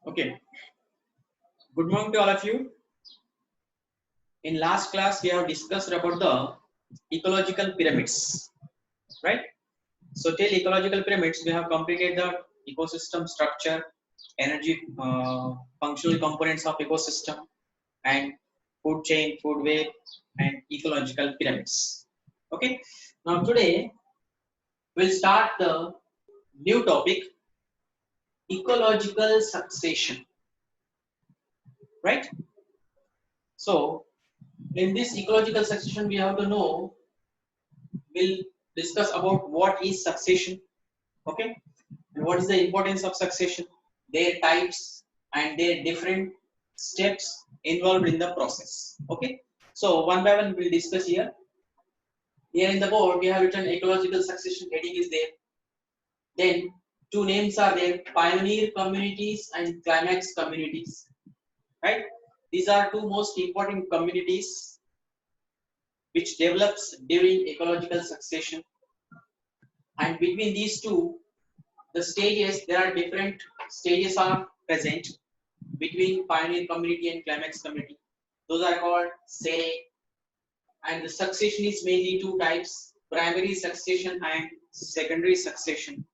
Okay. Good morning to all of you. In last class, we have discussed about the ecological pyramids, right? So till ecological pyramids, we have completed the ecosystem structure, energy, functional components of ecosystem, and food chain, food web, and ecological pyramids. Okay. Now today we'll start the new topic, ecological succession, right? So in this ecological succession, we have to know, we'll discuss about what is succession, okay, and what is the importance of succession, their types, and their different steps involved in the process. Okay, so one by one we'll discuss here. Here in the board, we have written ecological succession, heading is there. Then two names are there: pioneer communities and climax communities. Right? These are two most important communities which develops during ecological succession. And between these two, the stages, there are different stages are present between pioneer community and climax community. Those are called say, and the succession is mainly two types: primary succession and secondary succession.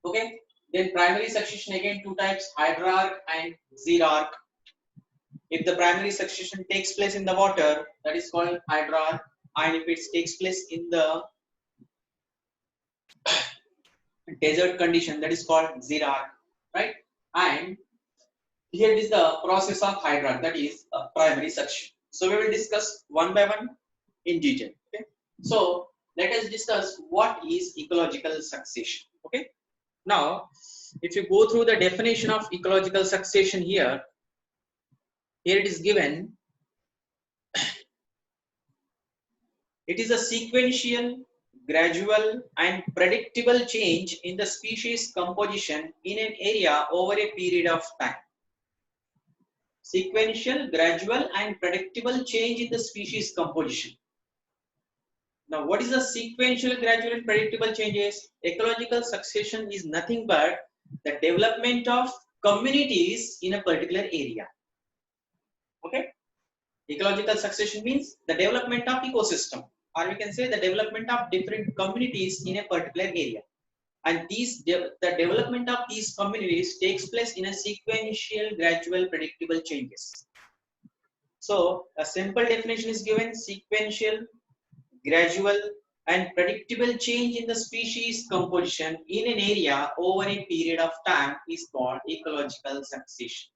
Okay, then primary succession again two types: hydrarch and xerarch. If the primary succession takes place in the water, that is called hydrarch, and if it takes place in the desert condition, that is called xerarch, right? And here is the process of hydrarch, that is a primary succession. So we will discuss one by one in detail. Okay. So let us discuss what is ecological succession. Okay. Now, if you go through the definition of ecological succession here it is given. It is a sequential, gradual, and predictable change in the species composition in an area over a period of time. Sequential, gradual, and predictable change in the species composition. Now, what is a sequential, gradual, and predictable changes? Ecological succession is nothing but the development of communities in a particular area. Okay? Ecological succession means the development of ecosystem, or we can say the development of different communities in a particular area. And the development of these communities takes place in a sequential, gradual, predictable changes. So a simple definition is given: sequential, gradual, and predictable change in the species composition in an area over a period of time is called ecological succession.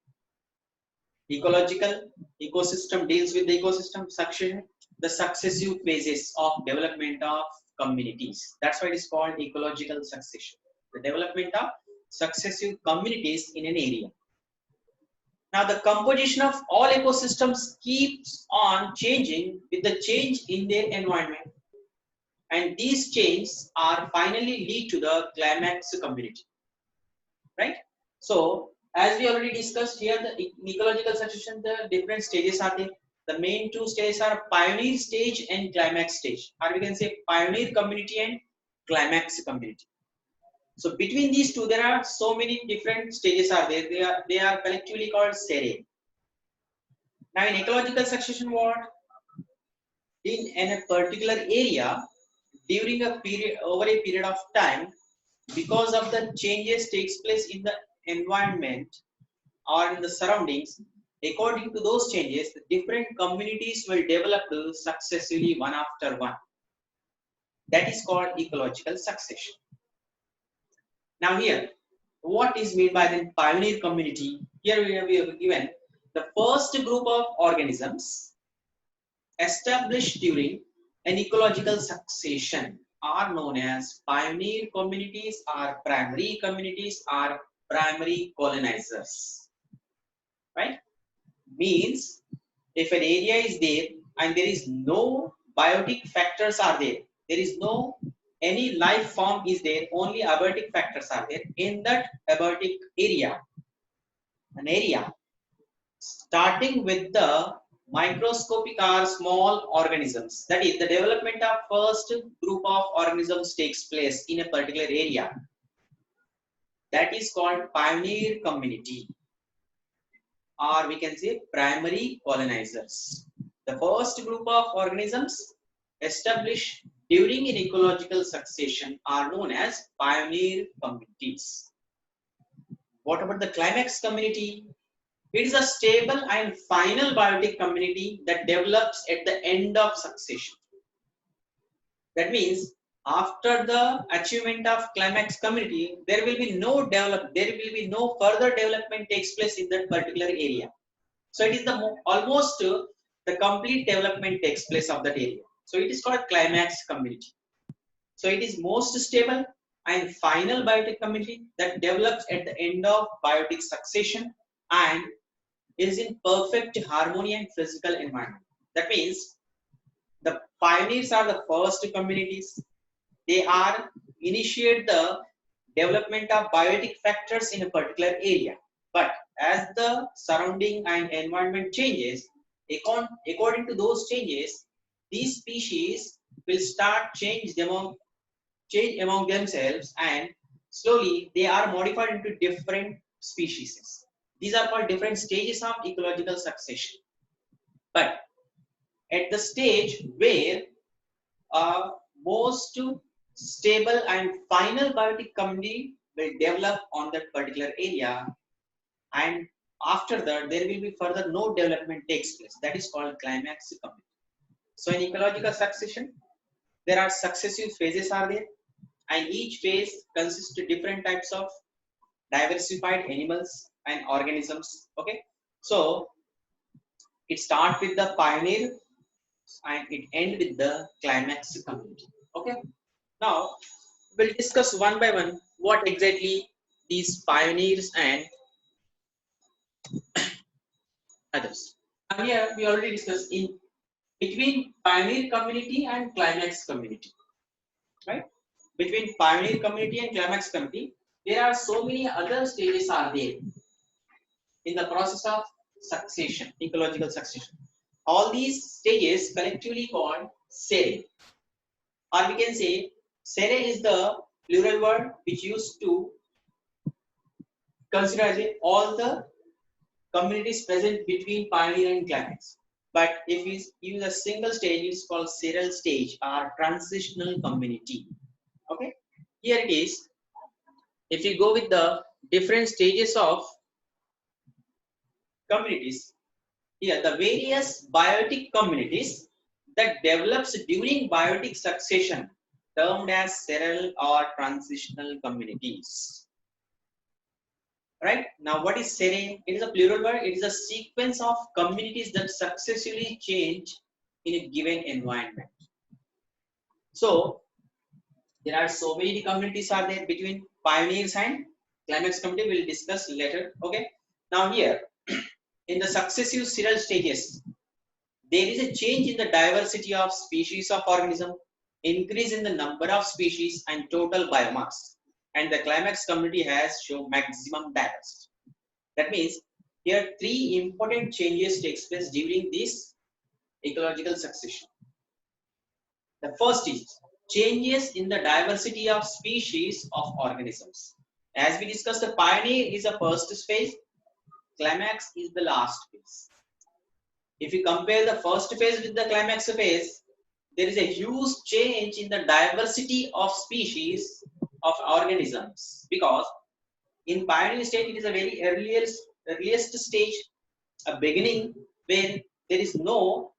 Ecological, ecosystem deals with the ecosystem succession, the successive phases of development of communities. That's why it is called ecological succession. The development of successive communities in an area. Now, the composition of all ecosystems keeps on changing with the change in their environment, and these changes are finally lead to the climax community. Right? So, as we already discussed here, the ecological succession, the different stages are there. The main two stages are pioneer stage and climax stage, or we can say pioneer community and climax community. So between these two, there are so many different stages are there. They are collectively called series. Now in ecological succession, what? In a particular area, during a period, over a period of time, because of the changes takes place in the environment or in the surroundings, according to those changes, the different communities will develop successively one after one. That is called ecological succession. Now here, what is made by the pioneer community? Here we have given the first group of organisms established during an ecological succession are known as pioneer communities or primary communities or primary colonizers. Right? Means if an area is there and there is no biotic factors are there, there is no any life form is there, only abiotic factors are there in that abiotic area, an area starting with the microscopic or small organisms. That is, the development of first group of organisms takes place in a particular area. that is called pioneer community, or we can say primary colonizers. The first group of organisms established during an ecological succession are known as pioneer communities. What about the climax community? It is a stable and final biotic community that develops at the end of succession. That means after the achievement of climax community, there will be no further development takes place in that particular area. So it is almost the complete development takes place of that area. So it is called climax community. So it is most stable and final biotic community that develops at the end of biotic succession and is in perfect harmony and physical environment. That means the pioneers are the first communities. They are initiate the development of biotic factors in a particular area. But as the surrounding and environment changes, according to those changes, these species will start change among themselves, and slowly they are modified into different species. These are called different stages of ecological succession. But at the stage where most stable and final biotic community will develop on that particular area, and after that there will be further no development takes place. That is called climax community. So in ecological succession, there are successive phases are there, and each phase consists of different types of diversified animals and organisms. Okay, so it starts with the pioneer and it ends with the climax community. Okay, now we'll discuss one by one what exactly these pioneers and others. And here we already discussed in between pioneer community and climax community, right? Between pioneer community and climax community, there are so many other stages are there in the process of succession, ecological succession. All these stages collectively called series, or we can say series is the plural word which used to consider as all the communities present between pioneer and climax. But if we use a single stage, it's called serial stage or transitional community. Okay, here it is. If we go with the different stages of communities, here the various biotic communities that develops during biotic succession termed as serial or transitional communities. Right now, what is serine? It is a plural word. It is a sequence of communities that successively change in a given environment. So there are so many communities are there between pioneers and climax community. We'll discuss later. Okay. Now here in the successive serial stages, there is a change in the diversity of species of organism, increase in the number of species and total biomass, and the climax community has shown maximum diversity. That means here three important changes takes place during this ecological succession. The first is changes in the diversity of species of organisms. As we discussed, the pioneer is the first phase, climax is the last phase. If you compare the first phase with the climax phase, there is a huge change in the diversity of species of organisms, because in pioneer stage it is a very earliest stage, a beginning where there is no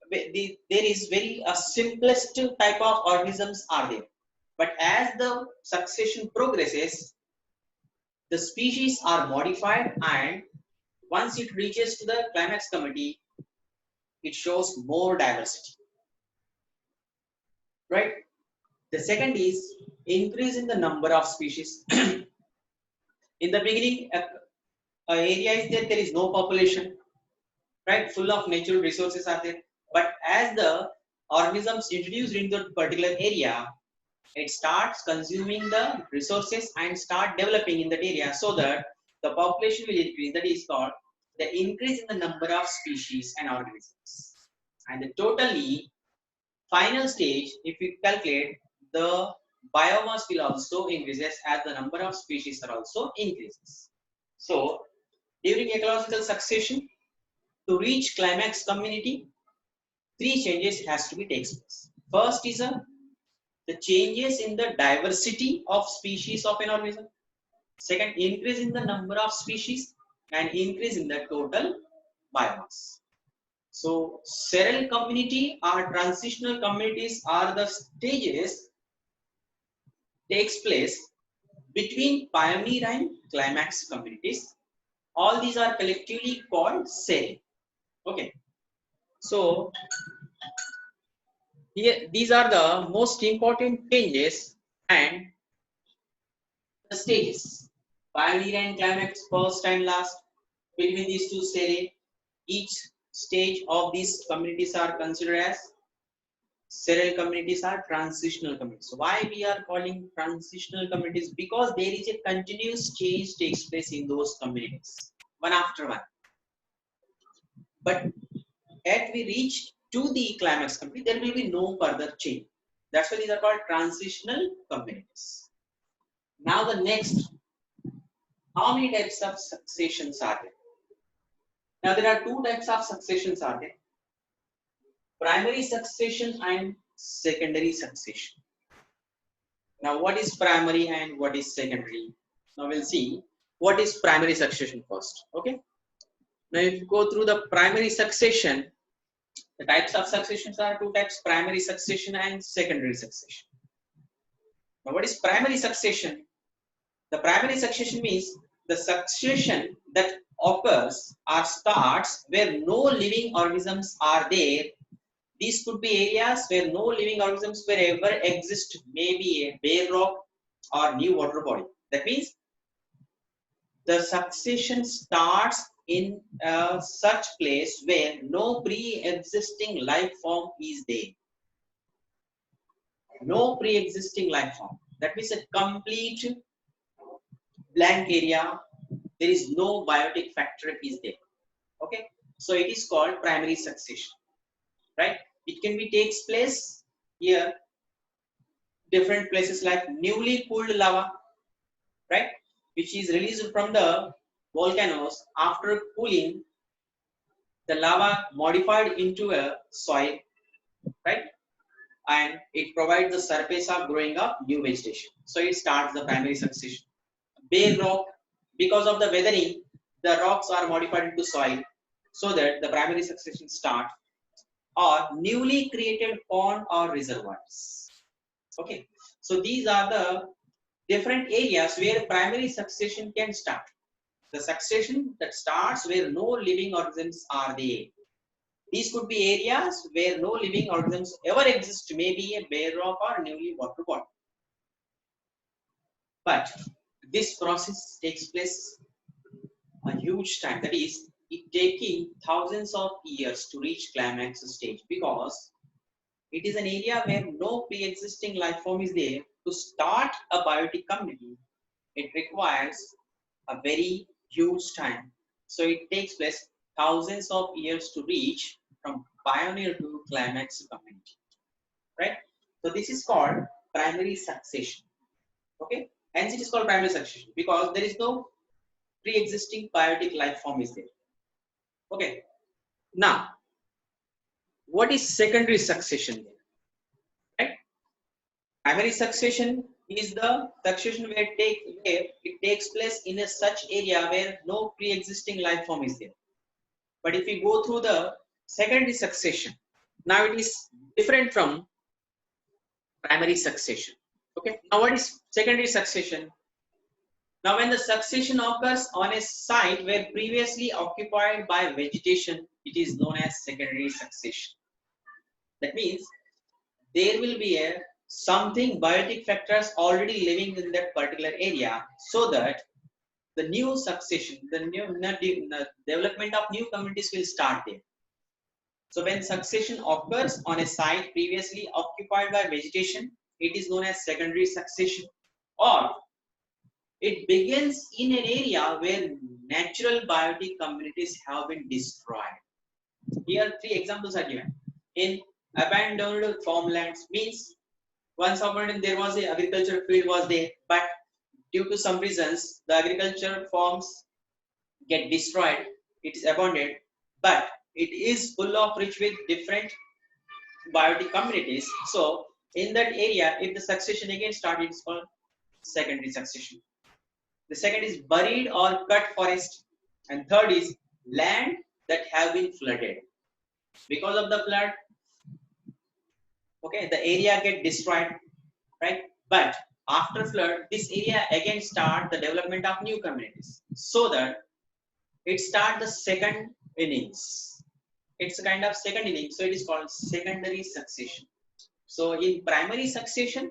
there is very simplest type of organisms are there. But as the succession progresses, the species are modified, and once it reaches to the climax community, it shows more diversity, right? The second is increase in the number of species. In the beginning, a area is there is no population, right? Full of natural resources are there. But as the organisms introduced into a particular area, it starts consuming the resources and start developing in that area, so that the population will increase. That is called the increase in the number of species and organisms. And the totally final stage, if we calculate the biomass will also increases as the number of species are also increases. So during ecological succession, to reach climax community, three changes has to be takes place. First is the changes in the diversity of species of an organism. Second, increase in the number of species and increase in the total biomass. So sterile community or transitional communities are the stages takes place between pioneer and climax communities. All these are collectively called sterile. Okay. So here these are the most important changes and the stages. Pioneer and climax, first and last. Between these two stages, each stage of these communities are considered as sterile communities are transitional communities. So why we are calling transitional communities? Because there is a continuous change takes place in those communities, one after one. But at we reach to the climax community, there will be no further change. That's why these are called transitional communities. Now the next, how many types of successions are there? Now there are two types of successions are there. Primary succession and secondary succession. Now what is primary and what is secondary? Now we'll see what is primary succession first. Okay. Now if you go through the primary succession, the types of successions are two types, primary succession and secondary succession. Now what is primary succession? The primary succession means the succession that occurs or starts where no living organisms are there. These could be areas where no living organisms wherever exist, maybe a bare rock or new water body. That means the succession starts in such place where no pre-existing life form is there. No pre-existing life form. That means a complete blank area. There is no biotic factor is there. Okay, so it is called primary succession, right? It can be takes place here different places like newly cooled lava, right, which is released from the volcanoes after cooling. The lava modified into a soil, right, and it provides the surface of growing up new vegetation. So it starts the primary succession. Bare rock, because of the weathering, the rocks are modified into soil, so that the primary succession start, or newly created pond or reservoirs. Okay, so these are the different areas where primary succession can start. The succession that starts where no living organisms are there. These could be areas where no living organisms ever exist, maybe a bare rock or newly water body. But this process takes place a huge time. That is, it taking thousands of years to reach climax stage, because it is an area where no pre-existing life form is there. To start a biotic community, it requires a very huge time. So it takes place thousands of years to reach from pioneer to climax community, right? So this is called primary succession. Okay, hence it is called primary succession because there is no pre-existing biotic life form is there. Okay, now what is secondary succession then? Right? Primary succession is the succession where it takes place in a such area where no pre-existing life form is there. But if we go through the secondary succession, now it is different from primary succession. Okay, now what is secondary succession? Now when the succession occurs on a site where previously occupied by vegetation, it is known as secondary succession. That means there will be a something biotic factors already living in that particular area, so that the new succession, the development of new communities will start there. So when succession occurs on a site previously occupied by vegetation, it is known as secondary succession. Or it begins in an area where natural biotic communities have been destroyed. Here three examples are given. In abandoned farmlands means Once upon a time there was a agriculture field was there, but due to some reasons the agriculture farms get destroyed, it is abandoned, but it is full of rich with different biotic communities. So in that area, if the succession again started, it's called secondary succession. The second is buried or cut forest, and third is land that have been flooded. Because of the flood, okay, the area get destroyed, right? But after flood, this area again start the development of new communities, so that it start the second innings. It's a kind of second inning, so it is called secondary succession. So in primary succession,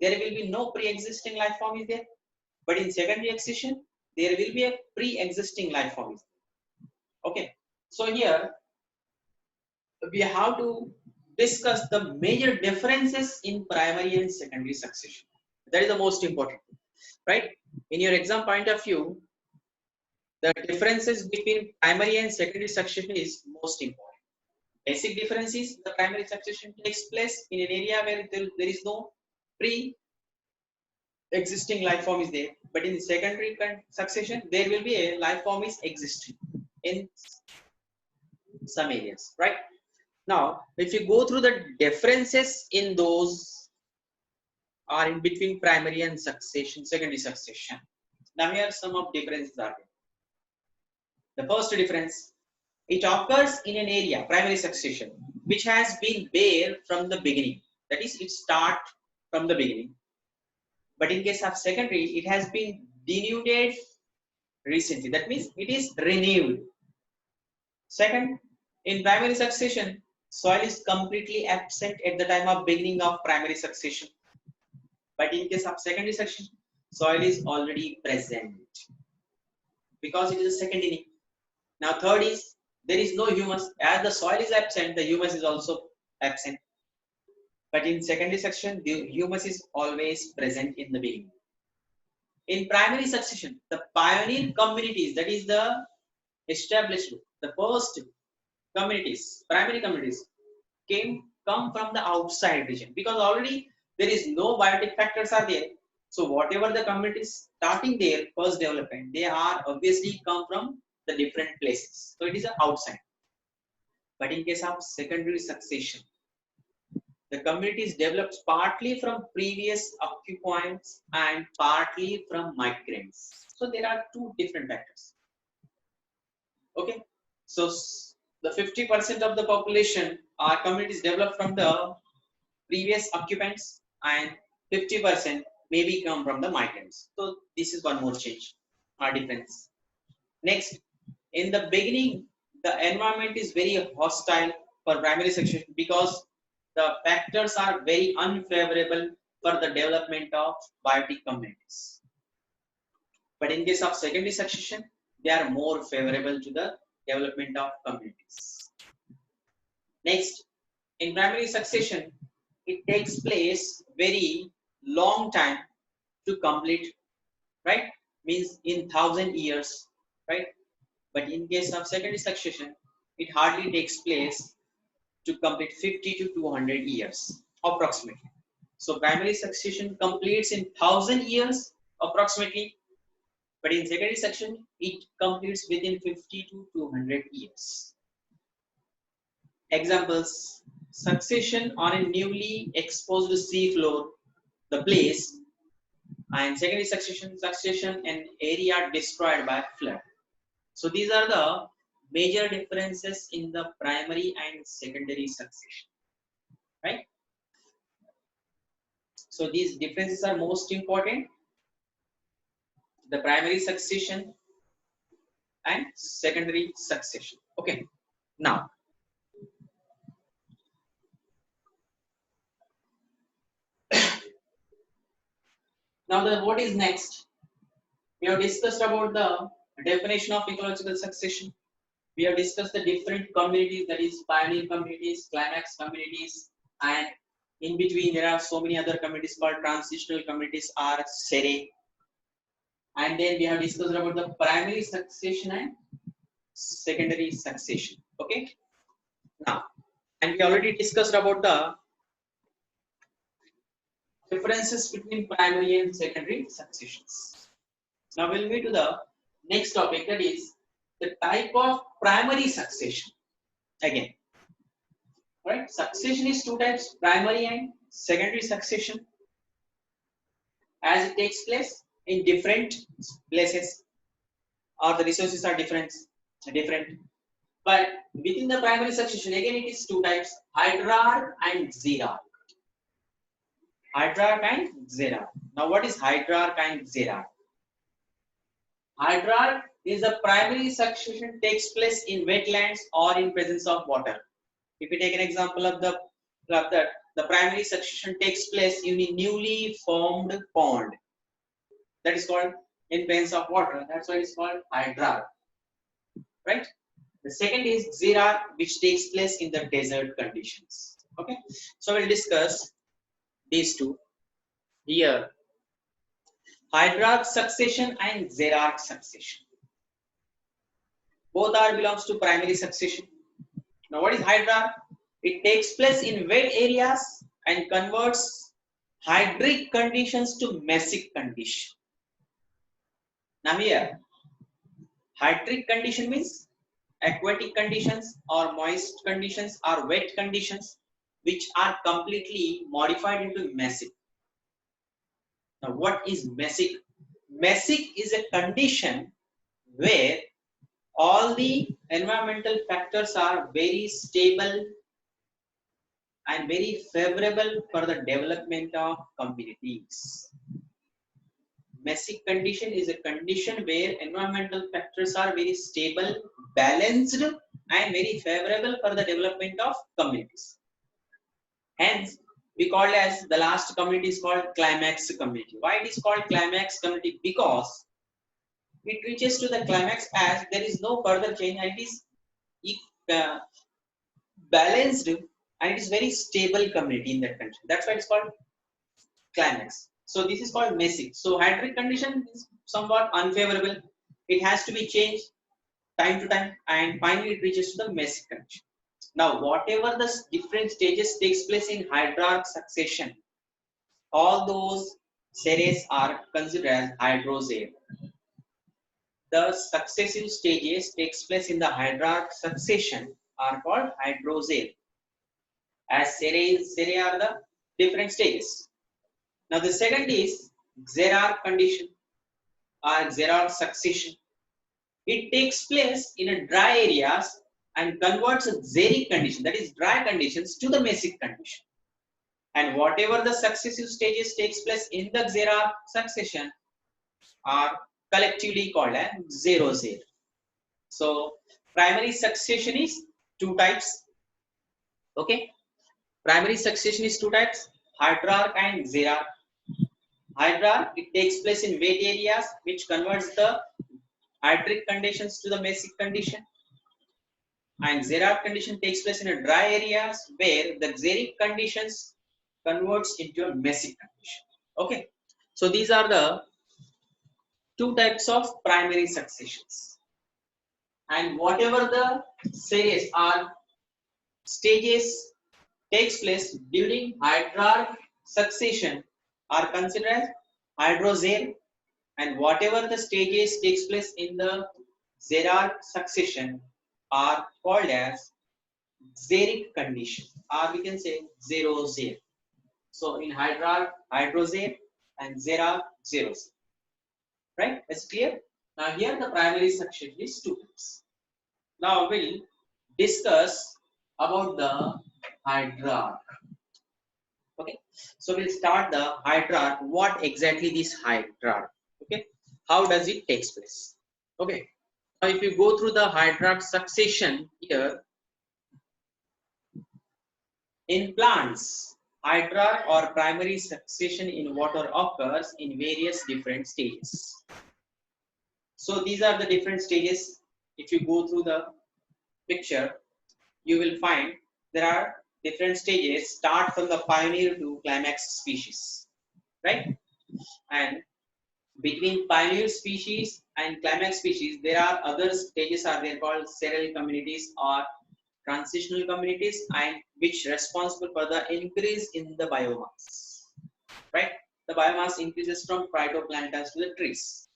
there will be no pre-existing life form is there, but in secondary succession, there will be a pre-existing life form is there. Okay, so here we have to discuss the major differences in primary and secondary succession. That is the most important, right? In your exam point of view, the differences between primary and secondary succession is most important. Basic difference is the primary succession takes place in an area where there is no pre-existing life form is there, but in secondary succession there will be a life form is existing in some areas, right? Now, if you go through the differences in those are in between primary and succession, secondary succession. Now here some of differences are there. The first difference, it occurs in an area, primary succession, which has been bare from the beginning. That is, it start from the beginning. But in case of secondary, it has been denuded recently. That means it is renewed. Second, in primary succession, soil is completely absent at the time of beginning of primary succession. But in case of secondary succession, soil is already present because it is a second inning. Now third is there is no humus. As the soil is absent, the humus is also absent. But in secondary section, the humus is always present in the beginning. In primary succession, the pioneer communities, that is the established, the first communities, primary communities, come from the outside region because already there is no biotic factors are there. So whatever the communities starting their first development, they are obviously come from the different places. So it is outside. But in case of secondary succession, the communities develops partly from previous occupants and partly from migrants. So there are two different factors. Okay, so the 50% of the population are communities developed from the previous occupants and 50% maybe come from the migrants. So this is one more change or difference. Next, in the beginning, the environment is very hostile for primary succession because the factors are very unfavorable for the development of biotic communities. But in case of secondary succession, they are more favorable to the development of communities. Next, in primary succession, it takes place very long time to complete, right? Means in 1,000 years, right? But in case of secondary succession, it hardly takes place to complete 50 to 200 years approximately. So primary succession completes in 1,000 years approximately, but in secondary succession, it completes within 50 to 200 years. Examples, succession on a newly exposed sea floor, the place, and secondary succession an area destroyed by flood. So these are the major differences in the primary and secondary succession, right? So these differences are most important, the primary succession and secondary succession. Okay, now what is next? We have discussed about the definition of ecological succession. We have discussed the different communities, that is pioneer communities, climax communities, and in between there are so many other communities called transitional communities or SERE. And then we have discussed about the primary succession and secondary succession. Okay, now, and we already discussed about the Differences between primary and secondary successions. Now we'll move to the next topic, that is the type of primary succession. Again, right? Succession is two types: primary and secondary succession, as it takes place in different places, or the resources are different. But within the primary succession, again it is two types: hierarch and xerarch. Hierarch and xerarch. Now what is hierarch and xerarch? Hierarch is the primary succession takes place in wetlands or in presence of water. If we take an example of the primary succession takes place in a newly formed pond. That is called in presence of water. That's why it's called hierarch. Right? The second is xerarch, which takes place in the desert conditions. Okay, so we'll discuss these two here: hierarch succession and xerarch succession. Both are belongs to primary succession. Now, what is hierarch? It takes place in wet areas and converts hydric conditions to mesic condition. Now here, hydric condition means aquatic conditions or moist conditions or wet conditions which are completely modified into mesic. Now, what is mesic? Mesic is a condition where all the environmental factors are very stable and very favorable for the development of communities. Mesic condition is a condition where environmental factors are very stable, balanced, and very favorable for the development of communities. Hence, we call as the last community is called climax community. Why it is called climax community? Because it reaches to the climax as there is no further change and it is uh, balanced and it is very stable community in that country. That's why it's called climax. So this is called mesic. So hydric condition is somewhat unfavorable. It has to be changed time to time and finally it reaches to the mesic condition. Now whatever the different stages takes place in hierarch succession, all those series are considered as hydroxyle. The successive stages takes place in the hierarch succession are called hydroxyle, as series are the different stages. Now the second is xerarch condition or xerarch succession. It takes place in a dry areas and converts a xeric condition, that is dry conditions, to the mesic condition. And whatever the successive stages takes place in the xerarch succession are collectively called as xeroxyle. So primary succession is two types. Okay, primary succession is two types: hierarch and xerarch. Hierarch, it takes place in wet areas which converts the hydric conditions to the mesic condition, and xerarch condition takes place in a dry areas where the xeric conditions converts into a mesic condition. Okay, so these are the two types of primary successions, and whatever the series or stages takes place during hierarch succession are considered as hydroxyle, and whatever the stages takes place in the xerarch succession are called as xeric condition, or we can say xeroxyle. So in hierarch, hydroxyle, and xerarch, xeroxyle. Right? That's clear. Now here the primary succession is two types. Now we'll discuss about the hierarch. Okay, so we'll start the hierarch. What exactly this hierarch? Okay, how does it takes place? Okay, now if you go through the hierarch succession here in plants, hierarch or primary succession in water occurs in various different stages. So these are the different stages. If you go through the picture, you will find there are different stages. Start from the pioneer to climax species, right? And between pioneer species and climax species, there are other stages are there called sterile communities or transitional communities, and which responsible for the increase in the biomass. right? The biomass increases from phytoplanktons to the trees,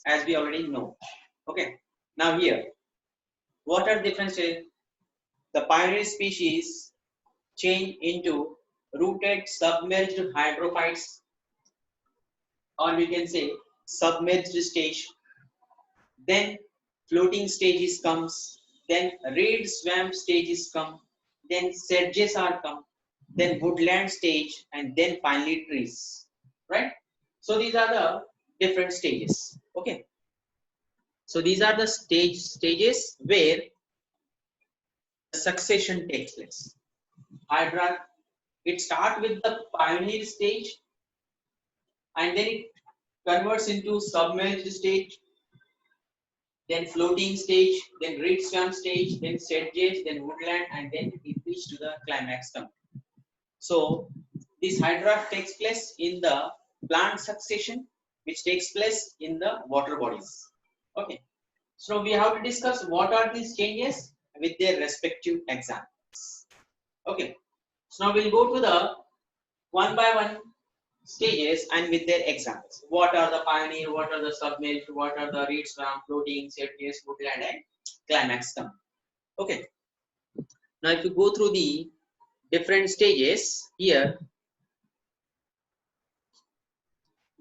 as we already know. Okay. Now here, what are the differences? The pioneer species change into rooted submerged hydrophytes, or we can say submerged stage. Then floating stages comes. Then reed swamp stages come. Then sedges are come. Then woodland stage, and then finally trees. Right? So these are the different stages. Okay. So these are the stages where the succession takes place. Hydra, it starts with the pioneer stage, and then it converts into submerged stage, then floating stage, then reed swamp stage, then sedges, then woodland, and then it reaches to the climax term. So this hydra takes place in the plant succession, which takes place in the water bodies. Okay. So we have to discuss what are these changes with their respective examples. Okay. So now we'll go to the one by one stages and with their examples. What are the pioneer, what are the submerged, what are the reed swamp, floating, sedges, woodland, and climax term. Okay. Now if you go through the different stages here,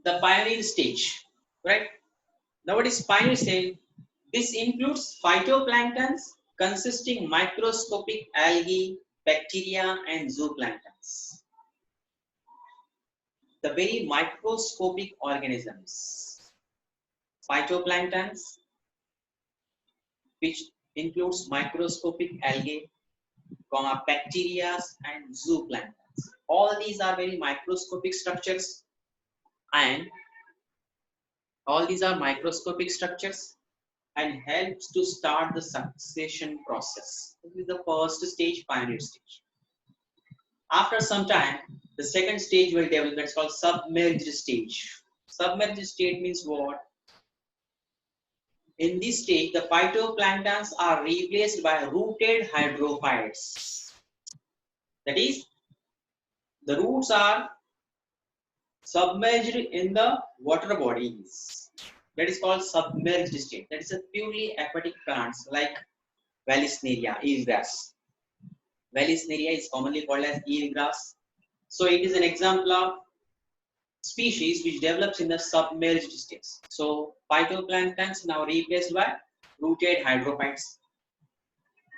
the pioneer stage, right? Now what is pioneer stage? This includes phytoplanktons consisting microscopic algae, bacteria, and zooplanktons. The very microscopic organisms. Phytoplanktons, which includes microscopic algae, bacteria, and zooplanktons. All these are very microscopic structures, and all these are microscopic structures and helps to start the succession process. This is the first stage, pioneer stage. After some time, the second stage will develop. That's called submerged stage. Submerged stage means what? In this stage, the phytoplanktons are replaced by rooted hydrophytes. That is, the roots are submerged in the water bodies. That is called submerged state. That is a purely aquatic plants like Vallisneria, eelgrass. Vallisneria is commonly called as eelgrass. So it is an example of species which develops in the submerged state. So phytoplanktons now replaced by rooted hydrophytes.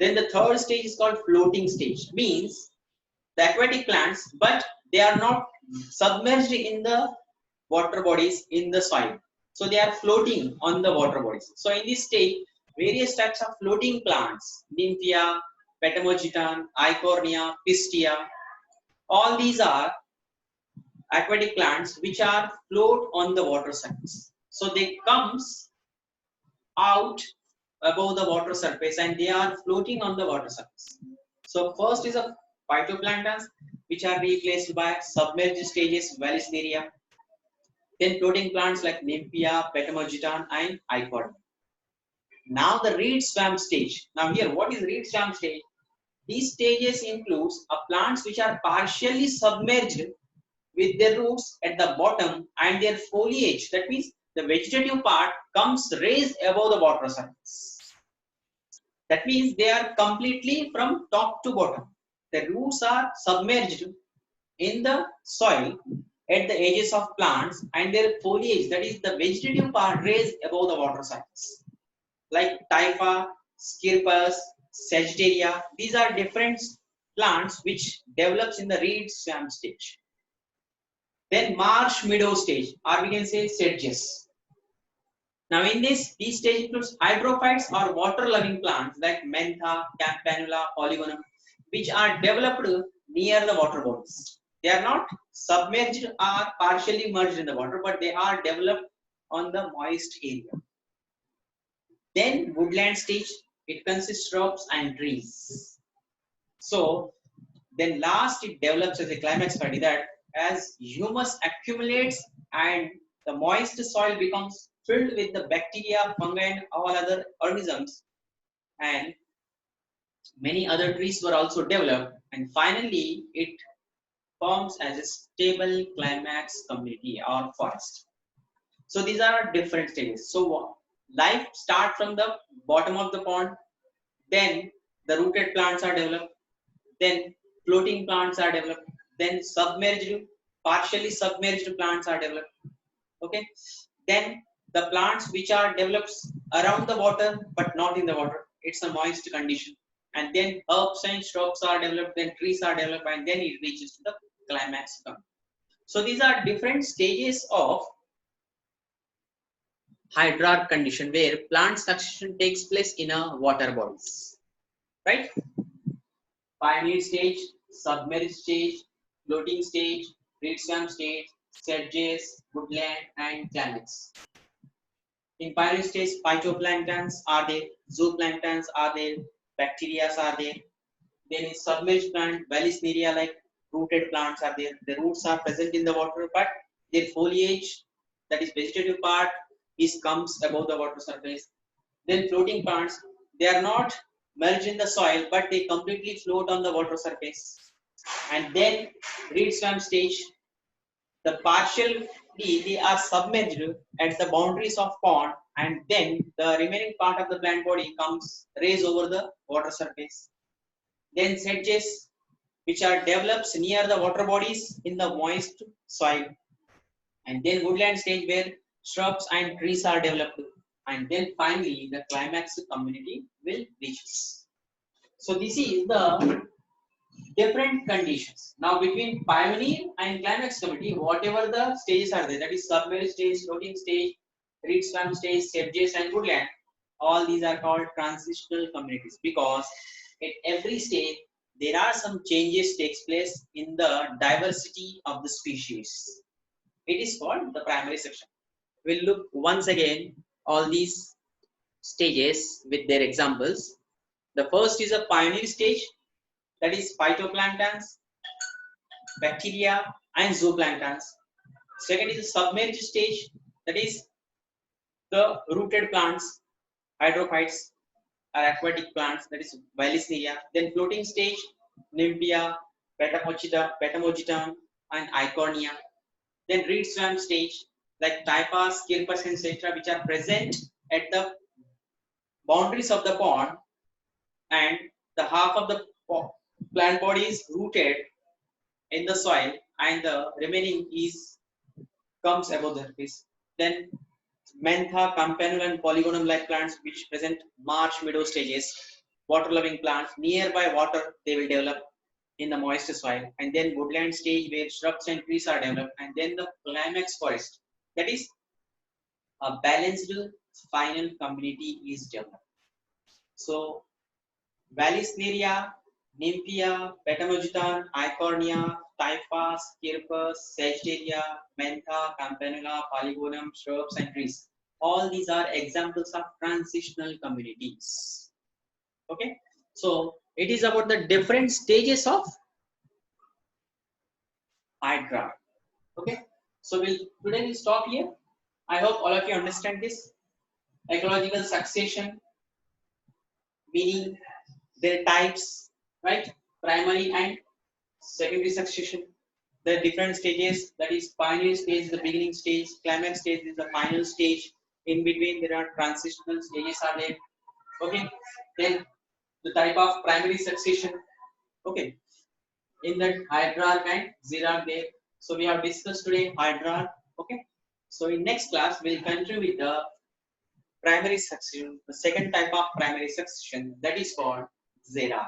Then the third stage is called floating stage. Means the aquatic plants, but they are not submerged in the water bodies in the soil. So they are floating on the water bodies. So in this stage, various types of floating plants, Nymphia, Petamogeton, Eichhornia, Pistia, all these are aquatic plants which are float on the water surface. So they comes out above the water surface and they are floating on the water surface. So first is a phytoplanktons which are replaced by submerged stages, Vallisneria. Then floating plants like Nymphia, Petamogeton, and Eichhorn. Now the reed swamp stage. Now here, what is reed swamp stage? These stages includes plants which are partially submerged with their roots at the bottom and their foliage. That means the vegetative part comes raised above the water surface. That means they are completely from top to bottom. The roots are submerged in the soil at the edges of plants and their foliage, that is the vegetative part, raised above the water surface. Like Typha, Scirpus, Sagittaria, these are different plants which develops in the reed swamp stage. Then marsh meadow stage, or we can say sedges. Now in this, these stage includes hydrophytes or water-loving plants like Mentha, Campanula, Polygonum, which are developed near the water bodies. They are not submerged or partially merged in the water, but they are developed on the moist area. Then woodland stage, it consists of shrubs and trees. So then last it develops as a climax party that as humus accumulates and the moist soil becomes filled with the bacteria, fungi, and all other organisms, and many other trees were also developed, and finally it forms as a stable climax community or forest. So these are different stages. So life start from the bottom of the pond, then the rooted plants are developed, then floating plants are developed, then submerged, partially submerged plants are developed. Okay, then the plants which are developed around the water but not in the water, it's a moist condition, and then herbs and shrubs are developed, then trees are developed, and then it reaches to the climax. So these are different stages of hydrarch condition where plant succession takes place in a water bodies, right? Pioneer stage, submerged stage, floating stage, reed swamp stage, sedges, woodland, and climax. In pioneer stage, phytoplanktons are there, zooplanktons are there, bacteria are there. Then in submerged plant, Vallisneria like rooted plants are there. The roots are present in the water, but their foliage, that is vegetative part, is comes above the water surface. Then floating plants, they are not merged in the soil, but they completely float on the water surface. And then reed swamp stage, the partially they are submerged at the boundaries of pond, and then the remaining part of the plant body comes raise over the water surface. Then sedges, which are developed near the water bodies in the moist soil, and then woodland stage where shrubs and trees are developed, and then finally the climax community will reach. So this is the different conditions. Now between pioneer and climax community, whatever the stages are there, that is submerged stage, floating stage, reed swamp stage, sedges and woodland, all these are called transitional communities because at every stage there are some changes takes place in the diversity of the species. It is called the primary section. We'll look once again all these stages with their examples. The first is a pioneer stage, that is phytoplanktons, bacteria, and zooplanktons. Second is the submerged stage, that is the rooted plants, hydrophytes, or aquatic plants, that is Vallisneria. Then floating stage, Nymphaea, Petamogeton, and Icornia. Then reed swamp stage, like Typhus, Kirpus, and etc., which are present at the boundaries of the pond, and the half of the plant body is rooted in the soil, and the remaining is comes above the surface. Then Mentha, campanule, and polygonum like plants which present marsh meadow stages, water loving plants nearby water they will develop in the moist soil, and then woodland stage where shrubs and trees are developed, and then the climax forest, that is a balanced final community is developed. So Vallisneria, Nymphaea, Petamogeton, Icornia, Typhus, Kirpus, Sagittaria, Mentha, Campanula, Polygonum, shrubs, and trees. All these are examples of transitional communities. Okay, so it is about the different stages of hydra. Okay, so today we'll stop here. I hope all of you understand this. Ecological succession, meaning their types, right? Primary and secondary succession, the different stages, that is pioneer stage is the beginning stage, climax stage is the final stage, in between there are transitional stages are there. Okay, then the type of primary succession. Okay, in that hydrarch and xerarch there. So we have discussed today hydrarch. Okay, so in next class we'll continue with the primary succession, the second type of primary succession, that is called xerarch.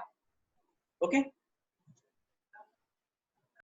Okay.